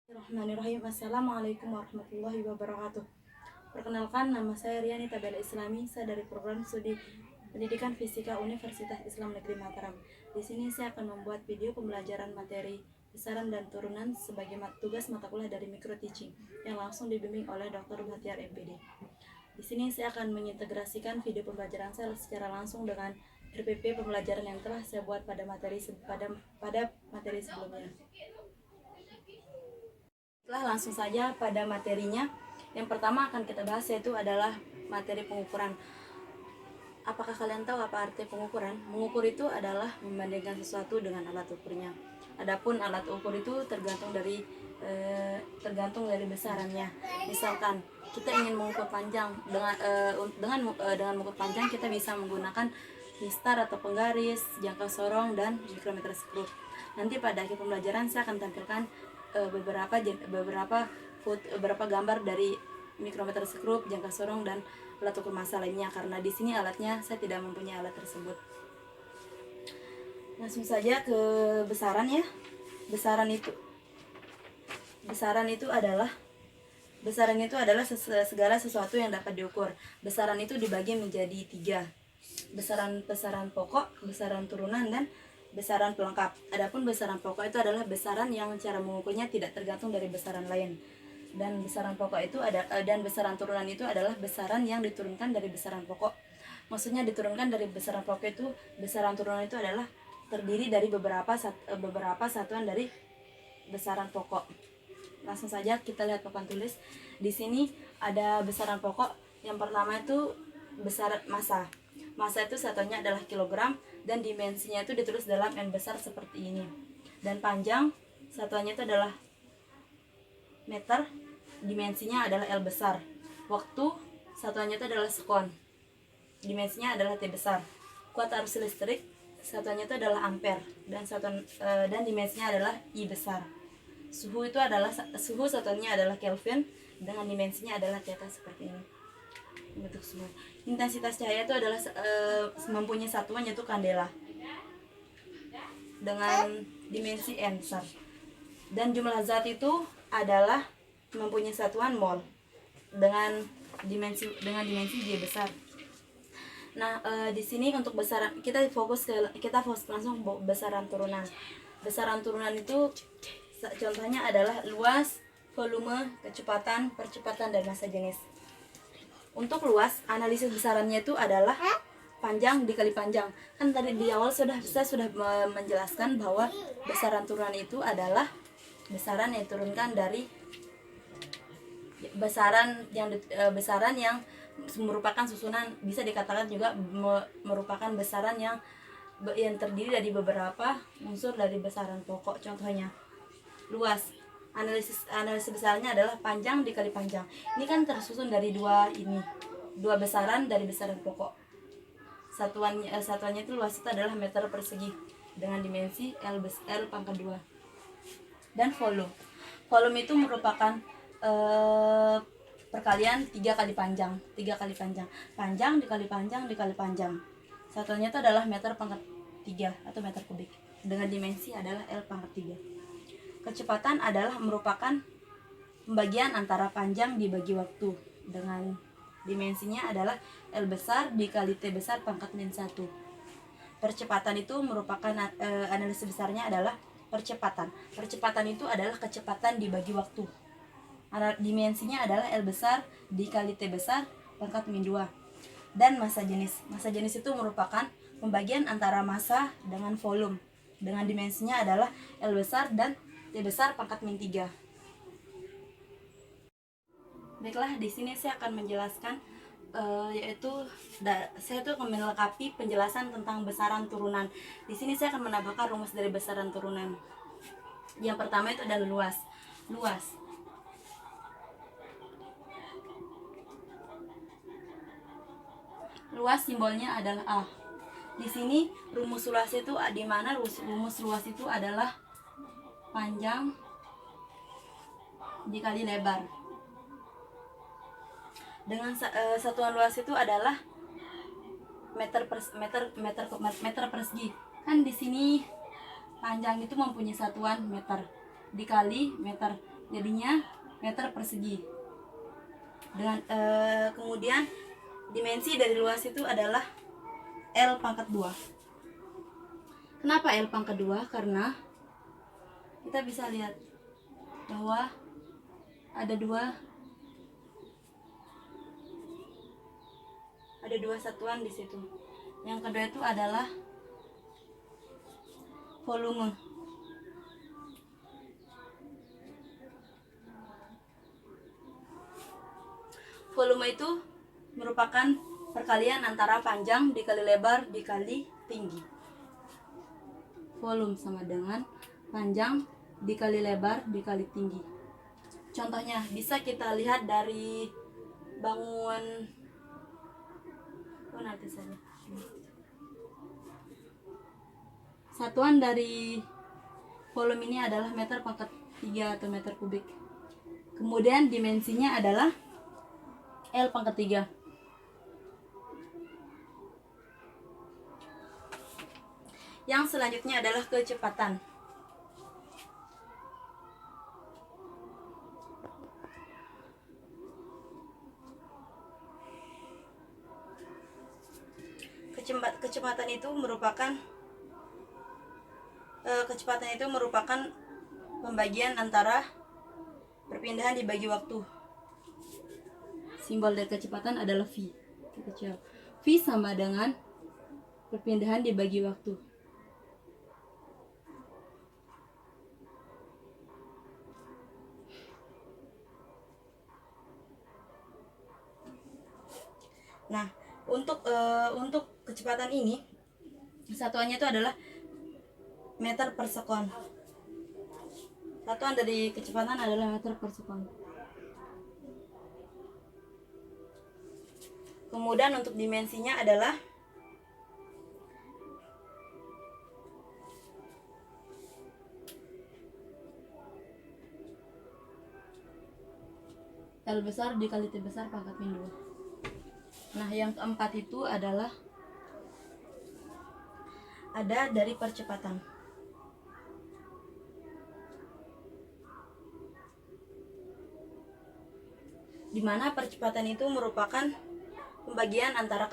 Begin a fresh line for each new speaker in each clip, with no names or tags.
Bismillahirrahmanirrahim. Assalamualaikum warahmatullahi wabarakatuh. Perkenalkan, nama saya Riani Tabela Islami. Saya dari program studi Pendidikan Fisika Universitas Islam Negeri Mataram. Di sini saya akan membuat video pembelajaran materi besaran dan turunan sebagai tugas mata kuliah dari micro teaching yang langsung dibimbing oleh Dr. Bahtiar MPD. Di sini saya akan mengintegrasikan video pembelajaran saya secara langsung dengan RPP pembelajaran yang telah saya buat pada materi sebelumnya. Langsung saja pada materinya. Yang pertama akan kita bahas yaitu adalah materi pengukuran. Apakah kalian tahu apa arti pengukuran? Mengukur itu adalah membandingkan sesuatu dengan alat ukurnya. Adapun alat ukur itu tergantung dari besarannya. Misalkan kita ingin mengukur panjang dengan mengukur panjang kita bisa menggunakan mistar atau penggaris, jangka sorong, dan mikrometer skrup. Nanti pada akhir pembelajaran saya akan tampilkan beberapa gambar dari mikrometer skrup, jangka sorong, dan alat ukur massa lainnya, karena di sini alatnya saya tidak mempunyai alat tersebut. Langsung saja ke besaran ya. Besaran itu adalah segala sesuatu yang dapat diukur. Besaran itu dibagi menjadi 3. Besaran pokok, besaran turunan, dan besaran pelengkap. Adapun besaran pokok itu adalah besaran yang cara mengukurnya tidak tergantung dari besaran lain. Dan besaran pokok itu dan besaran turunan itu adalah besaran yang diturunkan dari besaran pokok. Maksudnya diturunkan dari besaran pokok itu, besaran turunan itu adalah terdiri dari beberapa satuan dari besaran pokok. Langsung saja kita lihat papan tulis. Di sini ada besaran pokok. Yang pertama itu besaran massa. Massa itu satuannya adalah kilogram dan dimensinya itu ditulis dalam N besar seperti ini. Dan panjang satuannya itu adalah meter, dimensinya adalah L besar. Waktu satuannya itu adalah sekon, dimensinya adalah T besar. Kuat arus listrik satuannya itu adalah ampere dan dimensinya adalah I besar. Suhu satuannya adalah Kelvin dengan dimensinya adalah theta seperti ini. Bentuk suhu. Intensitas cahaya itu adalah mempunyai satuan yaitu kandela dengan dimensi N besar. Dan jumlah zat itu adalah mempunyai satuan mol dengan dimensi J besar. Nah, di sini untuk besaran kita fokus langsung besaran turunan. Besaran turunan itu contohnya adalah luas, volume, kecepatan, percepatan, dan massa jenis. Untuk luas, analisis besarannya itu adalah panjang dikali panjang. Kan tadi di awal saya sudah menjelaskan bahwa besaran turunan itu adalah besaran yang diturunkan dari besaran yang merupakan susunan, bisa dikatakan juga merupakan besaran yang terdiri dari beberapa unsur dari besaran pokok. Contohnya luas, analisis besarnya adalah panjang dikali panjang. Ini kan tersusun dari dua besaran dari besaran pokok. Satuannya itu luas itu adalah meter persegi dengan dimensi L pangkat 2. Dan volume itu merupakan perkalian 3 kali panjang. Panjang dikali panjang. Satuannya itu adalah meter pangkat 3 atau meter kubik dengan dimensi adalah L pangkat 3. Kecepatan adalah merupakan pembagian antara panjang dibagi waktu dengan dimensinya adalah L besar dikali T besar pangkat min 1. Percepatan itu merupakan analisis besarnya adalah percepatan. Percepatan itu adalah kecepatan dibagi waktu. Dimensinya adalah L besar dikali T besar pangkat min 2. Dan massa jenis. Massa jenis itu merupakan pembagian antara massa dengan volume dengan dimensinya adalah L besar dan T besar pangkat min 3. Baiklah, di sini saya akan menjelaskan saya akan melengkapi penjelasan tentang besaran turunan. Di sini saya akan menambahkan rumus dari besaran turunan. Yang pertama itu adalah luas. Luas simbolnya adalah A. Di sini rumus luas itu di mana rumus luas itu adalah panjang dikali lebar. Dengan satuan luas itu adalah meter persegi. Kan di sini panjang itu mempunyai satuan meter dikali meter. jadinya meter persegi. Dengan kemudian dimensi dari luas itu adalah L pangkat 2. Kenapa L pangkat 2? Karena kita bisa lihat bahwa ada dua satuan di situ. Yang kedua itu adalah volume. Volume itu merupakan perkalian antara panjang dikali lebar dikali tinggi. Volume sama dengan panjang dikali lebar dikali tinggi. Contohnya bisa kita lihat dari bangunan nanti saja. Satuan dari volume ini adalah meter pangkat 3 atau meter kubik. Kemudian dimensinya adalah L pangkat 3. Yang selanjutnya adalah kecepatan. Kecepatan itu merupakan pembagian antara perpindahan dibagi waktu. Simbol dari kecepatan adalah V. V sama dengan perpindahan dibagi waktu. Nah, untuk kecepatan ini satuannya itu adalah meter per sekon. Satuan dari kecepatan adalah meter per sekon. Kemudian untuk dimensinya adalah L besar dikali T besar pangkat min 2. Nah, yang keempat itu adalah ada dari percepatan. Di mana percepatan itu merupakan pembagian antara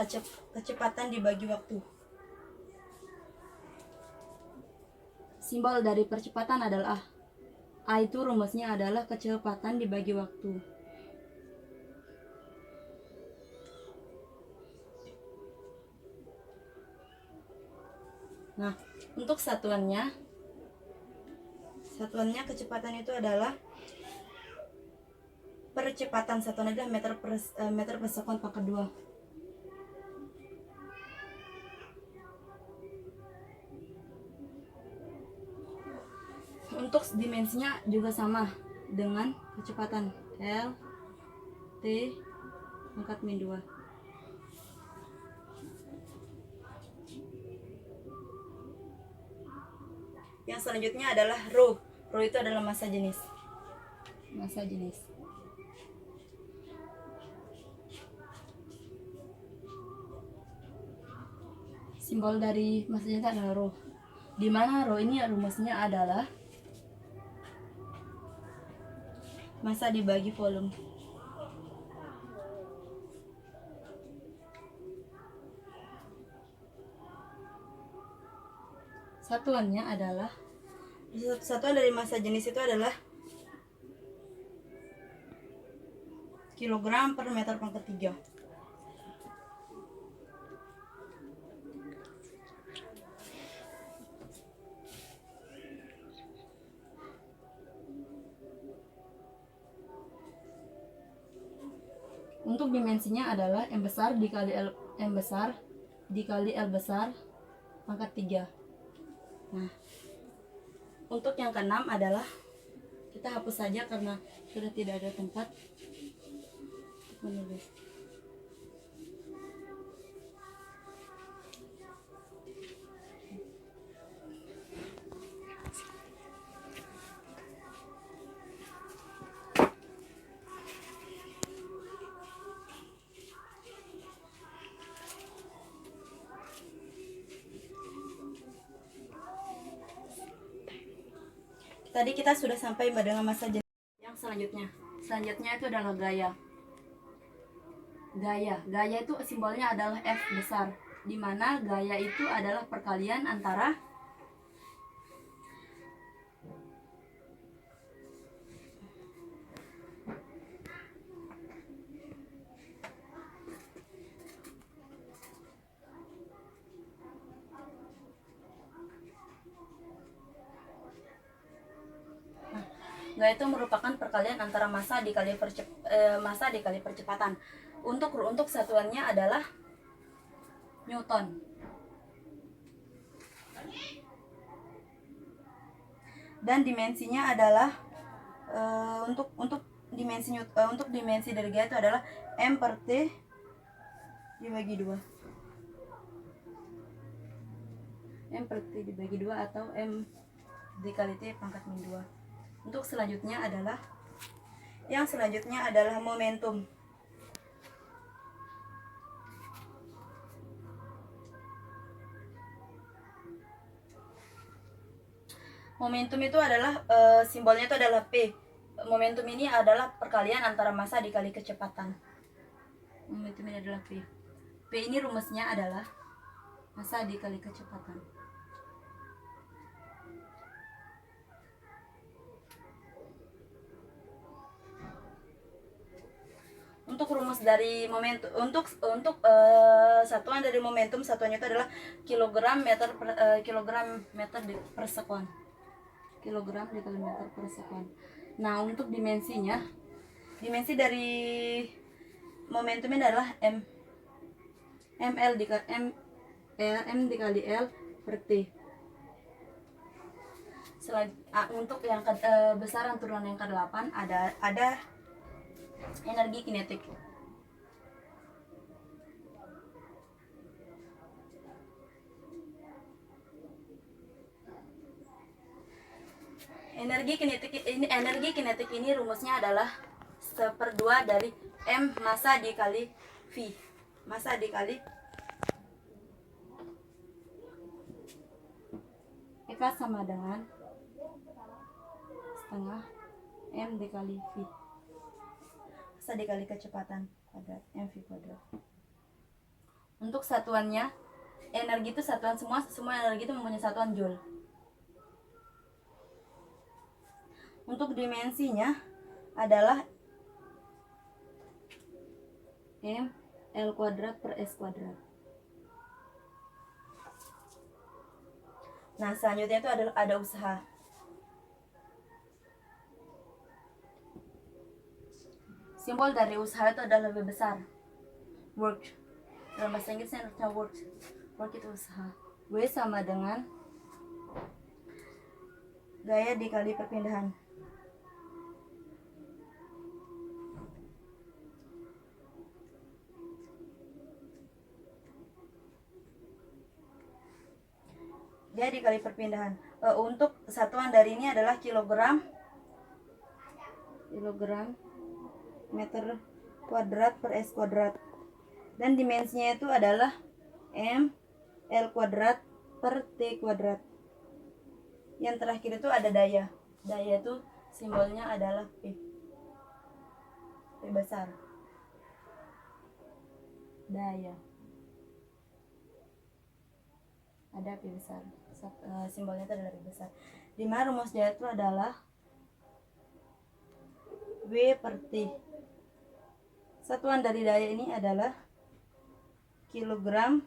kecepatan dibagi waktu. Simbol dari percepatan adalah A itu rumusnya adalah kecepatan dibagi waktu. Nah, untuk satuannya kecepatan itu adalah percepatan. Satuan adalah meter per sekon pangkat 2. Untuk dimensinya juga sama dengan kecepatan L T pangkat min 2. Yang selanjutnya adalah rho. Rho itu adalah massa jenis. Simbol dari massa jenis adalah rho. Di mana rho ini rumusnya adalah massa dibagi volume. Satuannya adalah satuan dari massa jenis itu adalah kilogram per meter pangkat 3. Untuk dimensinya adalah M besar dikali L besar pangkat 3. Nah, untuk yang keenam adalah kita hapus saja karena sudah tidak ada tempat untuk menulis. Tadi kita sudah sampai dengan massa jenis. Yang selanjutnya itu adalah gaya. Gaya itu simbolnya adalah F besar, di mana gaya itu adalah perkalian antara gaya itu merupakan perkalian antara massa dikali percepatan. Untuk satuannya adalah Newton. Dan dimensinya adalah untuk dimensi dari gaya itu adalah M per T dibagi 2. M per T dibagi 2 atau M dikali T pangkat min 2. Untuk selanjutnya adalah momentum. Momentum itu adalah simbolnya itu adalah P. Momentum ini adalah perkalian antara massa dikali kecepatan. Momentum ini adalah P. P ini rumusnya adalah massa dikali kecepatan. Untuk rumus dari momentum, untuk satuan dari momentum, satuannya itu adalah kilogram meter per sekon. Kilogram dikali meter per sekon. Nah, untuk dimensi dari momentum ini adalah M dikali L per T. Untuk yang besaran turunan yang ke-8 ada energi kinetik. Energi kinetik ini rumusnya adalah 1/2 dari M massa dikali V. Massa dikali EK sama dengan setengah M dikali V. Massa dikali kecepatan kuadrat mv kuadrat. Untuk satuannya, energi itu satuan semua energi itu mempunyai satuan joule. Untuk dimensinya adalah M L kuadrat per S kuadrat. Nah, selanjutnya itu ada usaha. Simbol dari usaha itu adalah lebih besar. Work. Dalam bahasa Inggrisnya artinya work. Work itu usaha. W sama dengan gaya dikali perpindahan. Gaya dikali perpindahan. Untuk satuan dari ini adalah kilogram meter kuadrat per S kuadrat. Dan dimensinya itu adalah M L kuadrat per T kuadrat. Yang terakhir itu ada daya. Daya itu simbolnya adalah P. P besar. Daya. Ada P besar. Simbolnya itu adalah P besar. Di mana rumus daya itu adalah W per T. Satuan dari daya ini adalah kilogram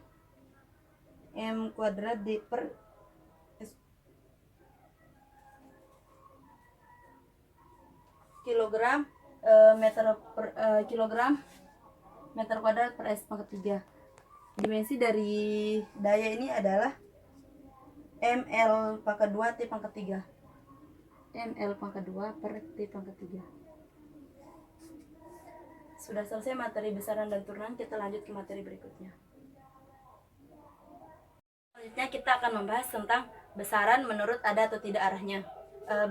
M kuadrat D per S. Kilogram meter kuadrat per S pangkat 3. Dimensi dari daya ini adalah ML pangkat 2 T pangkat 3. ML pangkat 2 per T pangkat 3. Sudah selesai materi besaran dan turunan, kita lanjut ke materi berikutnya. Selanjutnya kita akan membahas tentang besaran menurut ada atau tidak arahnya.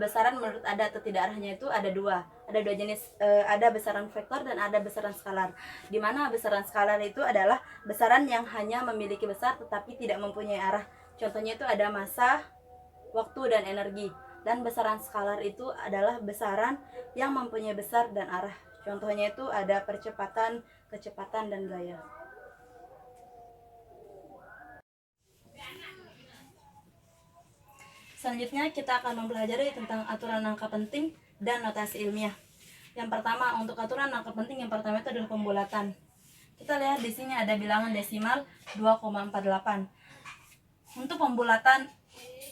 Besaran menurut ada atau tidak arahnya itu ada dua jenis, ada besaran vektor dan ada besaran skalar. Di mana besaran skalar itu adalah besaran yang hanya memiliki besar tetapi tidak mempunyai arah. Contohnya itu ada massa, waktu, dan energi. Dan besaran skalar itu adalah besaran yang mempunyai besar dan arah. Contohnya itu ada percepatan, kecepatan, dan gaya. Selanjutnya kita akan mempelajari tentang aturan angka penting dan notasi ilmiah. Yang pertama, untuk aturan angka penting yang pertama itu adalah pembulatan. Kita lihat di sini ada bilangan desimal 2,48. Untuk pembulatan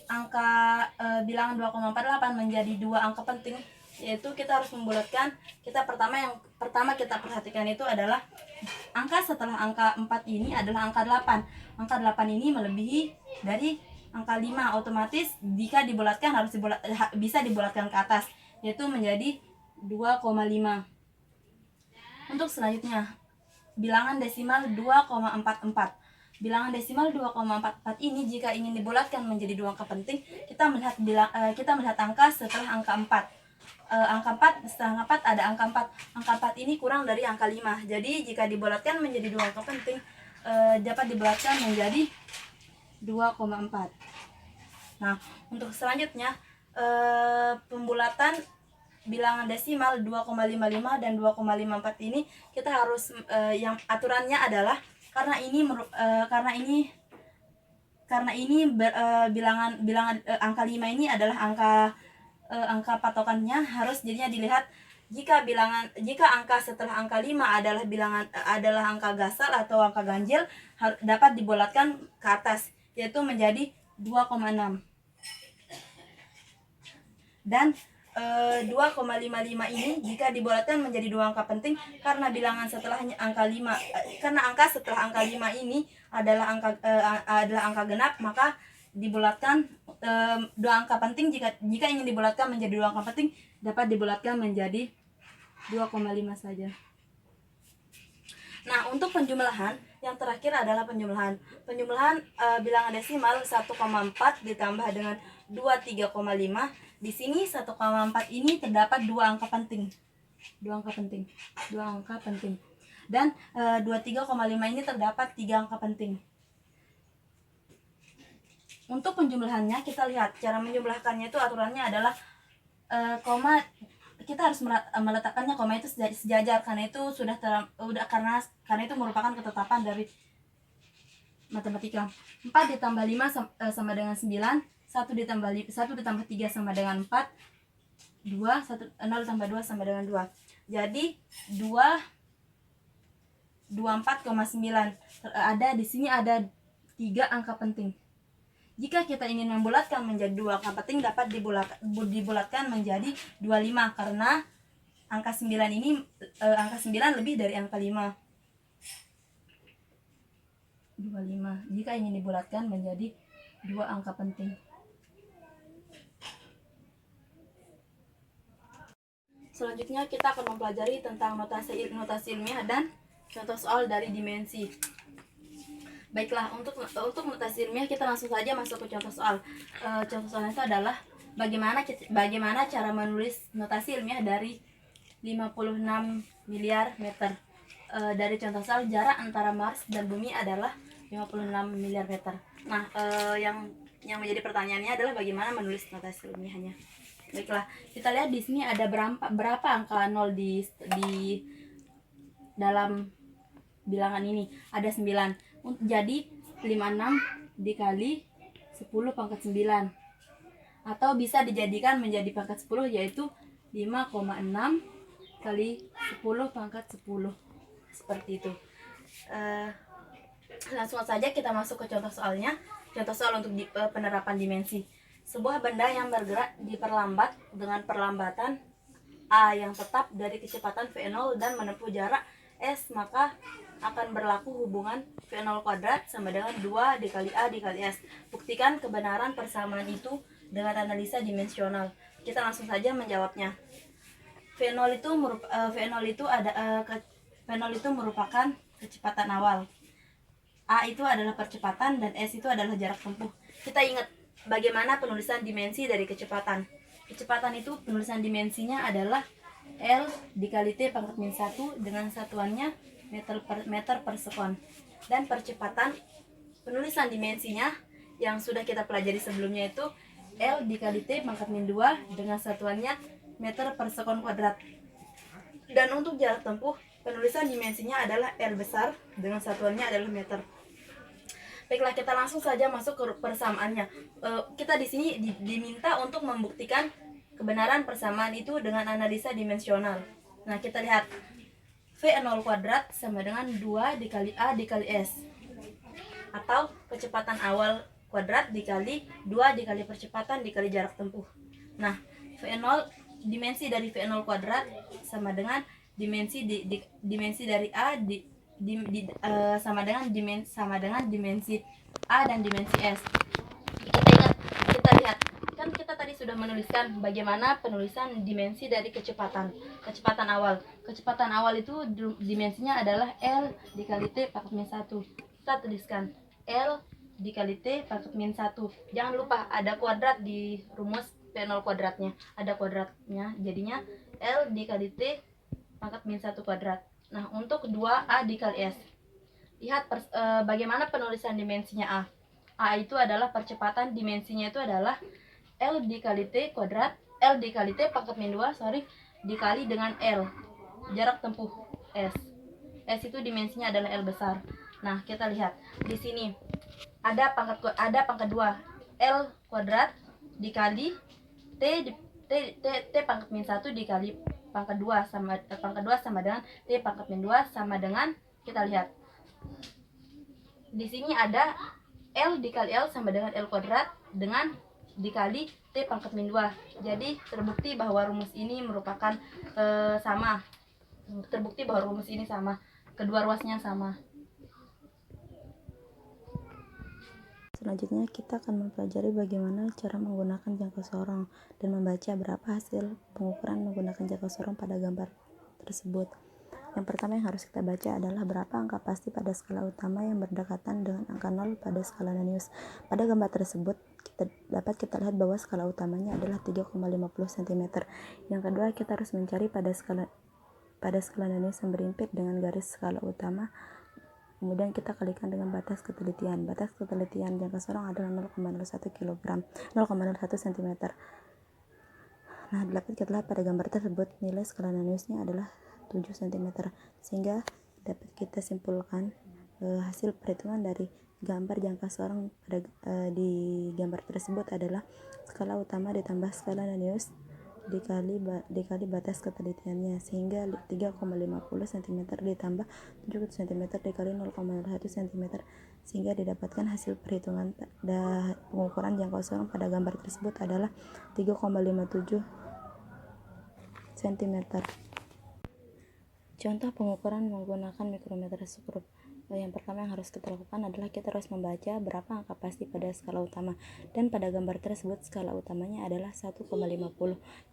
angka bilangan 2,48 menjadi dua angka penting, yaitu kita harus membulatkan. Yang pertama kita perhatikan itu adalah angka setelah angka 4 ini adalah angka 8. Angka 8 ini melebihi dari angka 5, otomatis jika dibulatkan bisa dibulatkan ke atas, yaitu menjadi 2,5. Untuk selanjutnya, bilangan desimal 2,44. Bilangan desimal 2,44 ini jika ingin dibulatkan menjadi dua angka penting, kita melihat angka setelah angka 4. Setelah angka 4 ada angka 4. Angka 4 ini kurang dari angka 5. Jadi jika dibulatkan menjadi dua angka penting, dapat dibulatkan menjadi 2,4. Nah, untuk selanjutnya pembulatan bilangan desimal 2,55 dan 2,54 ini kita harus yang aturannya adalah karena bilangan angka 5 ini adalah angka patokannya, harus jadinya dilihat jika angka setelah angka 5 adalah angka gasal atau angka ganjil, dapat dibulatkan ke atas, yaitu menjadi 2,6. Dan 2,55 ini jika dibulatkan menjadi dua angka penting karena bilangan setelahnya angka 5, karena angka setelah angka 5 ini adalah angka genap, maka dibulatkan dua angka penting. Jika ingin dibulatkan menjadi dua angka penting, dapat dibulatkan menjadi 2,5 saja. Nah, untuk penjumlahan yang terakhir adalah penjumlahan bilangan desimal 1,4 ditambah dengan 23,5. Di sini 1,4 ini terdapat dua angka penting. Dan 23,5 ini terdapat 3 angka penting. Untuk penjumlahannya kita lihat cara menjumlahkannya itu aturannya adalah koma, kita harus meletakkannya koma itu sejajar karena itu karena itu merupakan ketetapan dari matematika. 4 ditambah 5 sama dengan 9. 1 ditambah 3 sama dengan 4. 0 tambah 2 sama dengan 2. Jadi 24,9. Di sini ada 3 angka penting. Jika kita ingin membulatkan menjadi dua angka penting, dapat dibulatkan menjadi 25 karena angka 9 lebih dari angka 5. 25 jika ingin dibulatkan menjadi dua angka penting. Selanjutnya kita akan mempelajari tentang notasi ilmiah dan contoh soal dari dimensi. Baiklah, untuk notasi ilmiah kita langsung saja masuk ke contoh soal. Contoh soalnya itu adalah bagaimana cara menulis notasi ilmiah dari 56 miliar meter. Dari contoh soal, jarak antara Mars dan Bumi adalah 56 miliar meter. Nah, yang menjadi pertanyaannya adalah bagaimana menulis notasi ilmiahnya. Baiklah, kita lihat di sini ada berapa angka 0 di dalam bilangan ini. Ada 9. Jadi 56 dikali 10 pangkat 9. Atau bisa dijadikan menjadi pangkat 10, yaitu 5,6 kali 10 pangkat 10. Seperti itu. Langsung saja kita masuk ke contoh soalnya. Contoh soal untuk penerapan dimensi. Sebuah benda yang bergerak diperlambat dengan perlambatan A yang tetap dari kecepatan V0 dan menempuh jarak S, maka akan berlaku hubungan V0 kuadrat sama dengan 2 dikali A dikali S. Buktikan kebenaran persamaan itu dengan analisa dimensional. Kita langsung saja menjawabnya. V0 itu merupakan kecepatan awal. A itu adalah percepatan dan S itu adalah jarak tempuh. Kita ingat bagaimana penulisan dimensi dari kecepatan. Kecepatan itu penulisan dimensinya adalah L dikali T pangkat min 1 dengan satuannya meter per sekon. Dan percepatan penulisan dimensinya yang sudah kita pelajari sebelumnya itu L dikali T pangkat min 2 dengan satuannya meter per sekon kuadrat. Dan untuk jarak tempuh, penulisan dimensinya adalah L besar dengan satuannya adalah meter. Baiklah, kita langsung saja masuk ke persamaannya. Kita di sini diminta untuk membuktikan kebenaran persamaan itu dengan analisa dimensional. Nah, kita lihat V0 kuadrat sama dengan 2 dikali A dikali S, atau kecepatan awal kuadrat dikali 2 dikali percepatan dikali jarak tempuh. Nah, V0, dimensi dari V0 kuadrat sama dengan dimensi dari A sama dengan dimensi A dan dimensi S. Kita lihat, kan kita tadi sudah menuliskan bagaimana penulisan dimensi dari kecepatan awal. Kecepatan awal itu dimensinya adalah L dikali T pangkat min 1. Kita tuliskan L dikali T pangkat min 1. Jangan lupa ada kuadrat di rumus V0 kuadratnya, ada kuadratnya, jadinya L dikali T pangkat min 1 kuadrat. Nah, untuk 2A dikali S, lihat bagaimana penulisan dimensinya A. A itu adalah percepatan, dimensinya itu adalah L dikali T kuadrat, L dikali T pangkat min 2, dikali dengan L, jarak tempuh S. S itu dimensinya adalah L besar. Nah, kita lihat di sini ada pangkat 2, L kuadrat dikali T pangkat min 1 dikali pangkat 2 sama dengan T pangkat min 2 sama dengan, kita lihat di sini ada L dikali L sama dengan L kuadrat dengan dikali T pangkat min 2. Jadi terbukti bahwa rumus ini merupakan sama. Terbukti bahwa rumus ini sama. Kedua ruasnya sama.
Selanjutnya kita akan mempelajari bagaimana cara menggunakan jangka sorong dan membaca berapa hasil pengukuran menggunakan jangka sorong pada gambar tersebut. Yang pertama yang harus kita baca adalah berapa angka pasti pada skala utama yang berdekatan dengan angka 0 pada skala Nanius. Pada gambar tersebut dapat kita lihat bahwa skala utamanya adalah 3,50 cm. Yang kedua, kita harus mencari pada skala Nanius yang berimpit dengan garis skala utama. Kemudian kita kalikan dengan batas ketelitian. Batas ketelitian jangka sorong adalah 0,01 kg, 0,01 cm. Nah, dapat kita lihat pada gambar tersebut nilai skala Naniusnya adalah 7 cm, sehingga dapat kita simpulkan hasil perhitungan dari gambar jangka sorong di gambar tersebut adalah skala utama ditambah skala Nanius dikali batas ketelitiannya, sehingga 3,50 cm ditambah 7 cm dikali 0,01 cm, sehingga didapatkan hasil perhitungan pengukuran jangka sorong pada gambar tersebut adalah 3,57 cm. Contoh pengukuran menggunakan mikrometer skrup. Yang pertama yang harus kita lakukan adalah kita harus membaca berapa angka pasti pada skala utama, dan pada gambar tersebut skala utamanya adalah 1,50.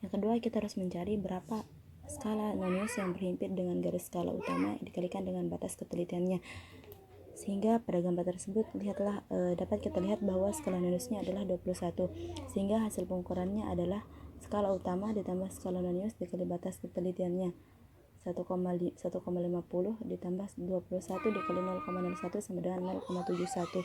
Yang kedua, kita harus mencari berapa skala Nanius yang berhimpit dengan garis skala utama dikalikan dengan batas ketelitiannya, sehingga pada gambar tersebut dapat kita lihat bahwa skala Naniusnya adalah 21, sehingga hasil pengukurannya adalah skala utama ditambah skala Nanius dikali batas ketelitiannya 1,50 ditambah 21 dikali 0,01 sama dengan 0,71.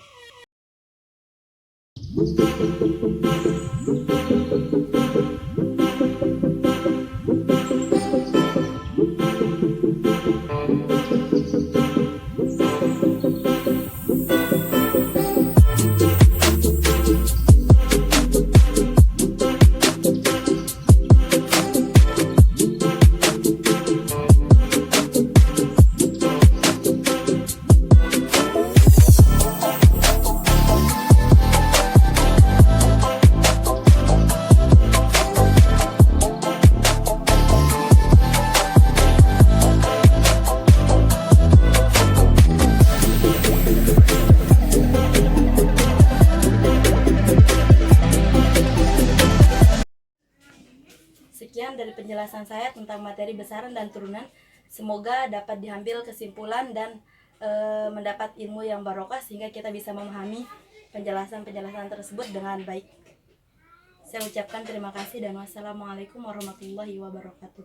Sekian dari penjelasan saya tentang materi besaran dan turunan. Semoga dapat diambil kesimpulan dan mendapat ilmu yang barokah, sehingga kita bisa memahami penjelasan-penjelasan tersebut dengan baik. Saya ucapkan terima kasih dan wassalamualaikum warahmatullahi wabarakatuh.